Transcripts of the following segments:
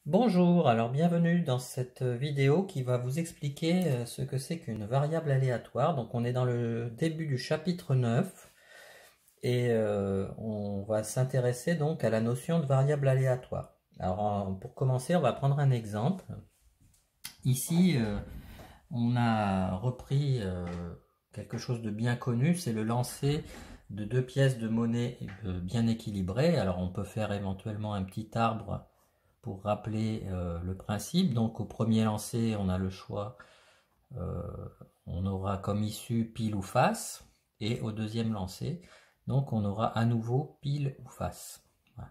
Bonjour, alors bienvenue dans cette vidéo qui va vous expliquer ce que c'est qu'une variable aléatoire. Donc on est dans le début du chapitre 9 et on va s'intéresser donc à la notion de variable aléatoire. Alors pour commencer, on va prendre un exemple. Ici, on a repris quelque chose de bien connu, c'est le lancer de deux pièces de monnaie bien équilibrées. Alors on peut faire éventuellement un petit arbre pour rappeler le principe. Donc au premier lancer, on a le choix, on aura comme issue pile ou face, et au deuxième lancer, donc on aura à nouveau pile ou face. Voilà.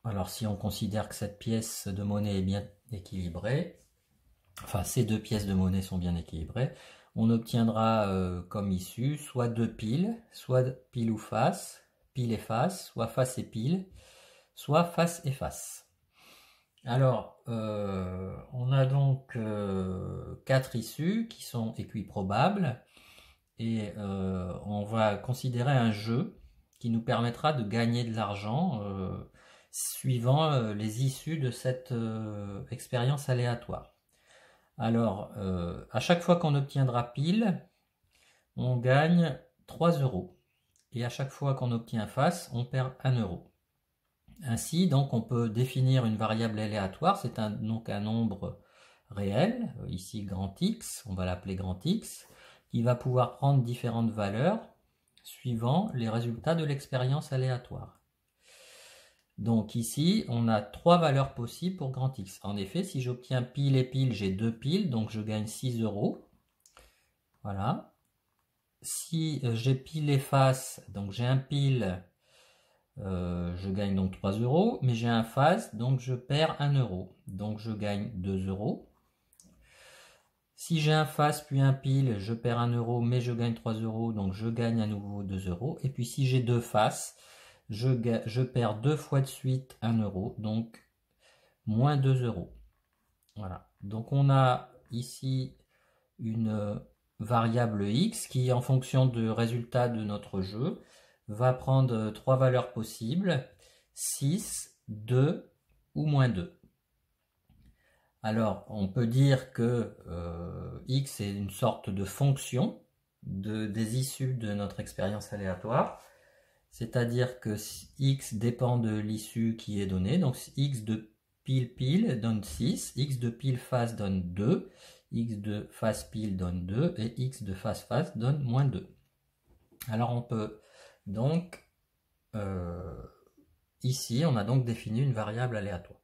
Alors si on considère que cette pièce de monnaie est bien équilibrée, enfin ces deux pièces de monnaie sont bien équilibrées, on obtiendra comme issue soit deux piles, soit pile ou face, pile et face, soit face et pile, soit face et face. Alors, on a donc quatre issues qui sont équiprobables et on va considérer un jeu qui nous permettra de gagner de l'argent suivant les issues de cette expérience aléatoire. Alors, à chaque fois qu'on obtiendra pile, on gagne 3 euros et à chaque fois qu'on obtient face, on perd 1 euro. Ainsi, donc, on peut définir une variable aléatoire, c'est donc un nombre réel, ici grand X, on va l'appeler grand X, qui va pouvoir prendre différentes valeurs suivant les résultats de l'expérience aléatoire. Donc ici, on a trois valeurs possibles pour grand X. En effet, si j'obtiens pile et pile, j'ai deux piles, donc je gagne 6 euros. Voilà. Si j'ai pile et face, donc j'ai un pile, je gagne donc 3 euros, mais j'ai un face, donc je perds 1 euro. Donc je gagne 2 euros. Si j'ai un face puis un pile, je perds 1 euro, mais je gagne 3 euros, donc je gagne à nouveau 2 euros. Et puis si j'ai deux faces, je perds deux fois de suite 1 euro, donc moins 2 euros. Voilà. Donc on a ici une variable x qui, en fonction du résultat de notre jeu, va prendre trois valeurs possibles, 6, 2 ou moins 2. Alors, on peut dire que x est une sorte de fonction des issues de notre expérience aléatoire, c'est-à-dire que x dépend de l'issue qui est donnée, donc x de pile pile donne 6, x de pile face donne 2, x de face pile donne 2 et x de face face donne moins 2. Alors on peut donc, ici on a donc défini une variable aléatoire.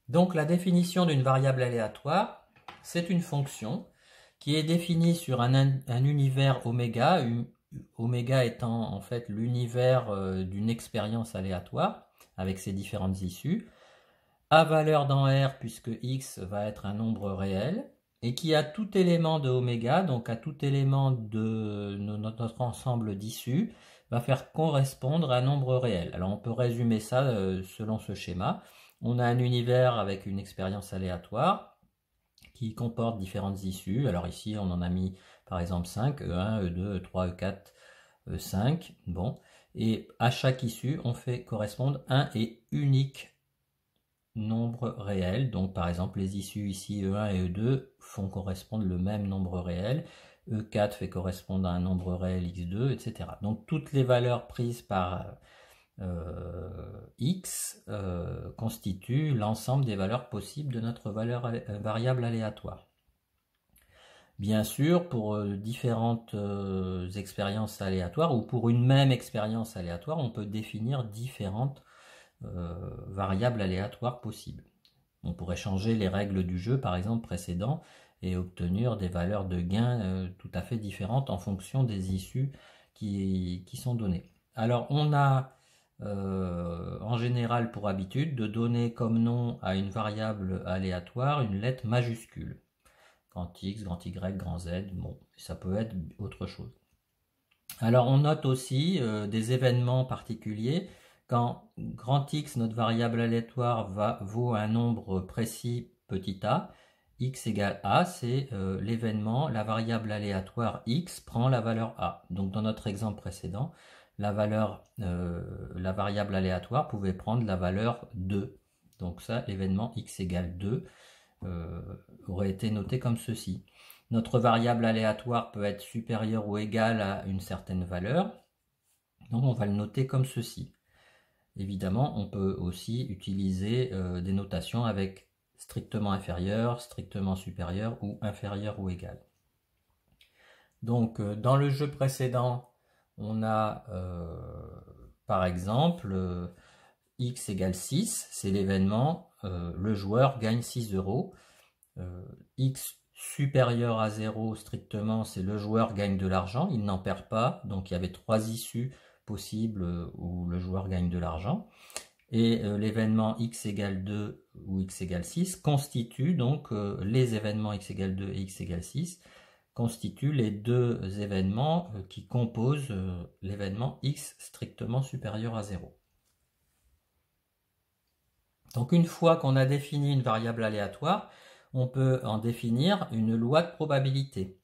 Donc la définition d'une variable aléatoire, c'est une fonction qui est définie sur un univers oméga, oméga étant en fait l'univers d'une expérience aléatoire avec ses différentes issues, à valeur dans R puisque x va être un nombre réel, et qui a tout élément de oméga, donc à tout élément de notre ensemble d'issues, va faire correspondre à un nombre réel. Alors on peut résumer ça selon ce schéma. On a un univers avec une expérience aléatoire qui comporte différentes issues. Alors ici, on en a mis par exemple 5, E1, E2, E3, E4, E5. Bon. Et à chaque issue, on fait correspondre un et unique nombre réel. Donc par exemple, les issues ici, E1 et E2, font correspondre le même nombre réel. E4 fait correspondre à un nombre réel x2, etc. Donc toutes les valeurs prises par x constitue l'ensemble des valeurs possibles de notre variable aléatoire. Bien sûr, pour différentes expériences aléatoires ou pour une même expérience aléatoire, on peut définir différentes variables aléatoires possibles. On pourrait changer les règles du jeu, par exemple, précédent, et obtenir des valeurs de gain tout à fait différentes en fonction des issues qui sont données. Alors, on a en général pour habitude de donner comme nom à une variable aléatoire une lettre majuscule. Grand X, grand Y, grand Z, bon, ça peut être autre chose. Alors on note aussi des événements particuliers. Quand grand X, notre variable aléatoire, vaut un nombre précis petit a, x égale a, c'est l'événement, la variable aléatoire x prend la valeur a. Donc dans notre exemple précédent, la variable aléatoire pouvait prendre la valeur 2. Donc ça, l'événement x égale 2 aurait été noté comme ceci. Notre variable aléatoire peut être supérieure ou égale à une certaine valeur, donc on va le noter comme ceci. Évidemment, on peut aussi utiliser des notations avec strictement inférieur, strictement supérieur ou inférieur ou égal. Donc dans le jeu précédent, on a par exemple x égale 6, c'est l'événement, le joueur gagne 6 euros. X supérieur à 0 strictement, c'est le joueur gagne de l'argent, il n'en perd pas, donc il y avait 3 issues possibles où le joueur gagne de l'argent. Et l'événement x égale 2 ou x égale 6 constitue donc les événements x égale 2 et x égale 6 constituent les deux événements qui composent l'événement x strictement supérieur à 0. Donc une fois qu'on a défini une variable aléatoire, on peut en définir une loi de probabilité,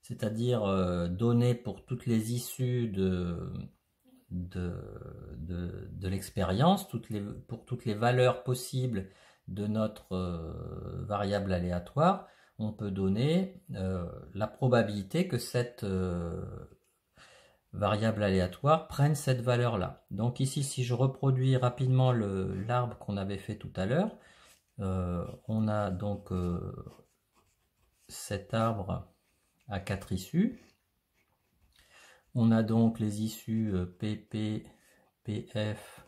c'est-à-dire donner pour toutes les issues de l'expérience, pour toutes les valeurs possibles de notre variable aléatoire, on peut donner la probabilité que cette variable aléatoire prenne cette valeur-là. Donc ici, si je reproduis rapidement l'arbre qu'on avait fait tout à l'heure, on a donc cet arbre à 4 issues. On a donc les issues PP, PF,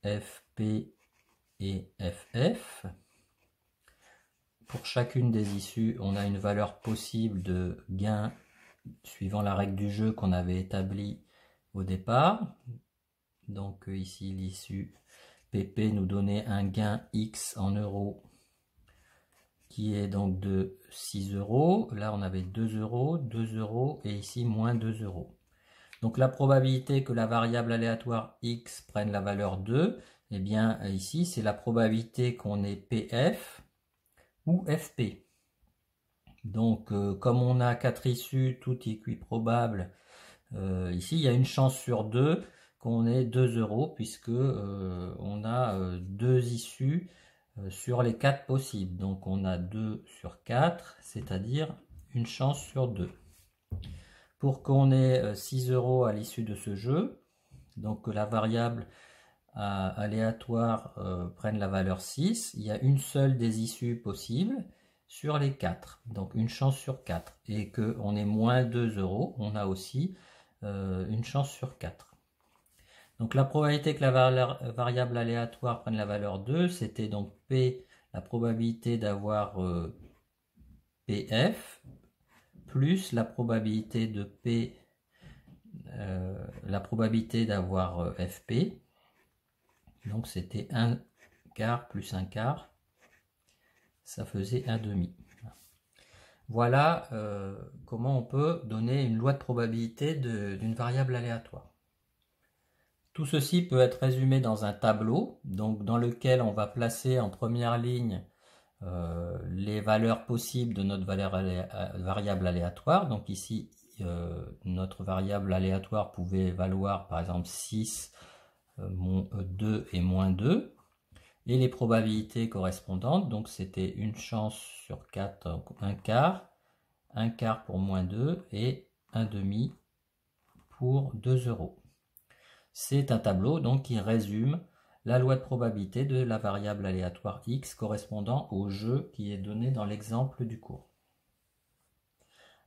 FP et FF. Pour chacune des issues, on a une valeur possible de gain suivant la règle du jeu qu'on avait établie au départ. Donc ici, l'issue PP nous donnait un gain X en euros qui est donc de 6 euros. Là, on avait 2 euros, 2 euros et ici moins 2 euros. Donc la probabilité que la variable aléatoire X prenne la valeur 2, eh bien ici, c'est la probabilité qu'on ait PF ou FP. Donc comme on a 4 issues, tout équiprobable, ici, il y a une chance sur 2 qu'on ait 2 euros puisque on a 2 issues sur les 4 possibles. Donc on a 2 sur 4, c'est-à-dire une chance sur 2. Pour qu'on ait 6 euros à l'issue de ce jeu, donc que la variable aléatoire prenne la valeur 6, il y a une seule des issues possibles sur les 4, donc une chance sur 4. Et qu'on ait moins 2 euros, on a aussi une chance sur 4. Donc la probabilité que la variable aléatoire prenne la valeur 2, c'était donc P, la probabilité d'avoir PF, plus la probabilité de P, la probabilité d'avoir FP. Donc c'était 1 quart plus 1 quart, ça faisait 1 demi. Voilà comment on peut donner une loi de probabilité d'une variable aléatoire. Tout ceci peut être résumé dans un tableau, donc dans lequel on va placer en première ligne les valeurs possibles de notre variable aléatoire. Donc ici, notre variable aléatoire pouvait valoir par exemple 6, 2 et moins 2. Et les probabilités correspondantes, donc c'était une chance sur 4, donc 1 quart pour moins 2 et 1 demi pour 2 euros. C'est un tableau donc qui résume la loi de probabilité de la variable aléatoire x correspondant au jeu qui est donné dans l'exemple du cours.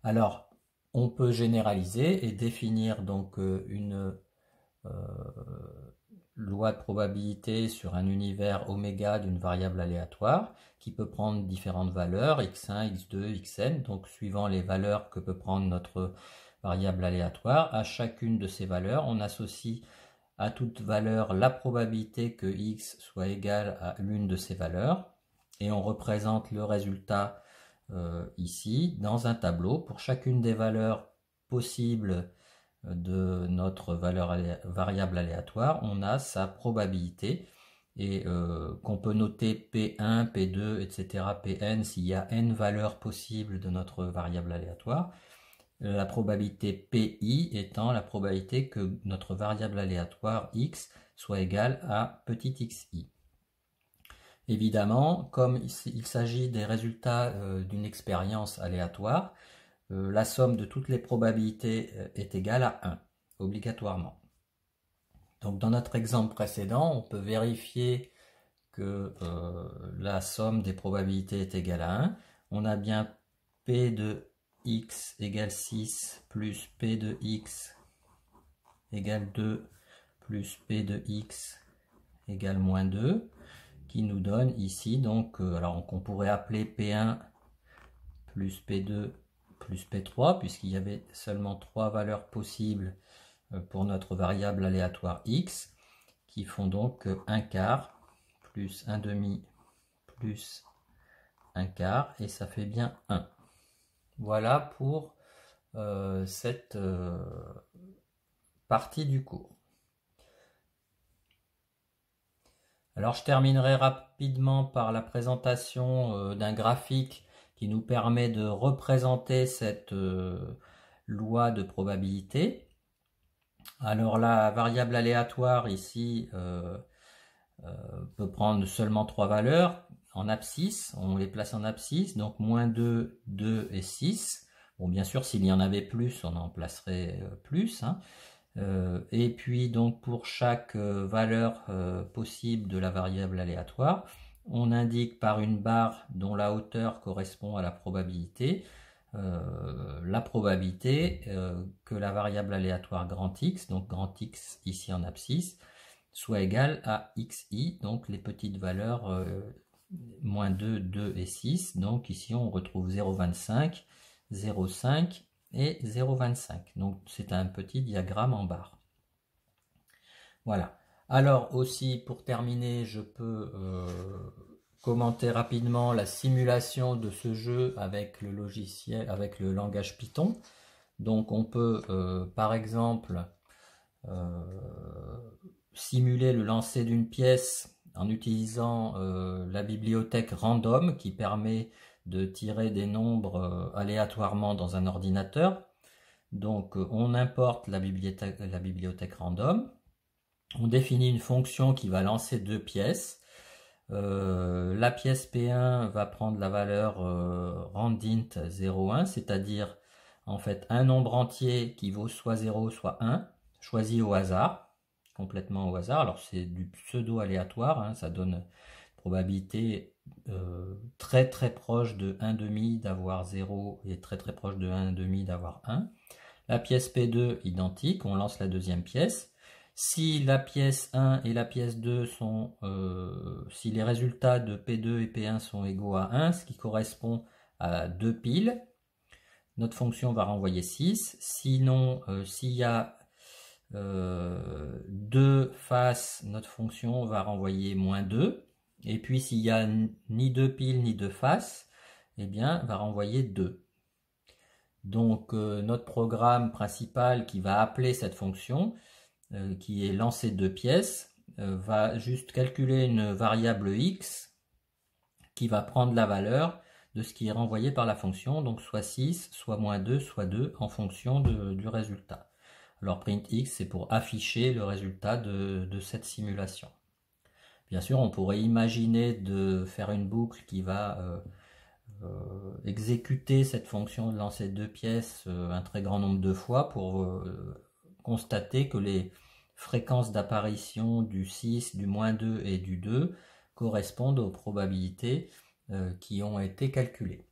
Alors, on peut généraliser et définir donc une loi de probabilité sur un univers oméga d'une variable aléatoire qui peut prendre différentes valeurs, x1, x2, xn, donc suivant les valeurs que peut prendre notre variable aléatoire. À chacune de ces valeurs, on associe à toute valeur la probabilité que x soit égal à l'une de ces valeurs et on représente le résultat ici dans un tableau pour chacune des valeurs possibles de notre variable aléatoire. On a sa probabilité et qu'on peut noter P1, P2, etc., Pn s'il y a n valeurs possibles de notre variable aléatoire. la probabilité PI étant la probabilité que notre variable aléatoire x soit égale à petit xi. Évidemment, comme il s'agit des résultats d'une expérience aléatoire, la somme de toutes les probabilités est égale à 1, obligatoirement. Donc dans notre exemple précédent, on peut vérifier que la somme des probabilités est égale à 1. On a bien P de x égale 6 plus P de x égale 2 plus P de x égale moins 2, qui nous donne ici, donc, alors qu'on pourrait appeler P1 plus P2 plus P3, puisqu'il y avait seulement 3 valeurs possibles pour notre variable aléatoire x, qui font donc 1 quart plus 1 demi plus 1 quart, et ça fait bien 1. Voilà pour cette partie du cours. Alors je terminerai rapidement par la présentation d'un graphique qui nous permet de représenter cette loi de probabilité. Alors la variable aléatoire ici peut prendre seulement 3 valeurs en abscisse, on les place en abscisse, donc moins 2, 2 et 6. Bon, bien sûr, s'il y en avait plus, on en placerait plus, hein. Et puis donc pour chaque valeur possible de la variable aléatoire, on indique par une barre dont la hauteur correspond à la probabilité que la variable aléatoire grand X, donc grand X ici en abscisse, soit égale à xi, donc les petites valeurs moins 2, 2 et 6. Donc ici on retrouve 0,25, 0,5 et 0,25. Donc c'est un petit diagramme en barre. Voilà. Alors aussi, pour terminer, je peux commenter rapidement la simulation de ce jeu avec le logiciel, avec le langage Python. Donc on peut par exemple simuler le lancer d'une pièce en utilisant la bibliothèque random qui permet de tirer des nombres aléatoirement dans un ordinateur. Donc on importe la bibliothèque random, on définit une fonction qui va lancer deux pièces. La pièce P1 va prendre la valeur randint 0,1, c'est-à-dire en fait un nombre entier qui vaut soit 0 soit 1, choisi au hasard, complètement au hasard. Alors c'est du pseudo aléatoire, hein, ça donne probabilité très très proche de 1,5 d'avoir 0 et très très proche de 1,5 d'avoir 1. La pièce P2 identique, on lance la deuxième pièce. Si la pièce 1 et la pièce 2 sont, si les résultats de P2 et P1 sont égaux à 1, ce qui correspond à 2 piles, notre fonction va renvoyer 6. Sinon, s'il y a 2 faces, notre fonction va renvoyer moins 2. Et puis s'il n'y a ni 2 piles ni 2 faces, eh bien, va renvoyer 2. Donc notre programme principal qui va appeler cette fonction, qui est lancée de pièces, va juste calculer une variable x qui va prendre la valeur de ce qui est renvoyé par la fonction, donc soit 6, soit moins 2, soit 2, en fonction du résultat. Alors print x, c'est pour afficher le résultat de cette simulation. Bien sûr, on pourrait imaginer de faire une boucle qui va exécuter cette fonction de lancer de pièces un très grand nombre de fois pour constater que les fréquences d'apparition du 6, du moins 2 et du 2 correspondent aux probabilités qui ont été calculées.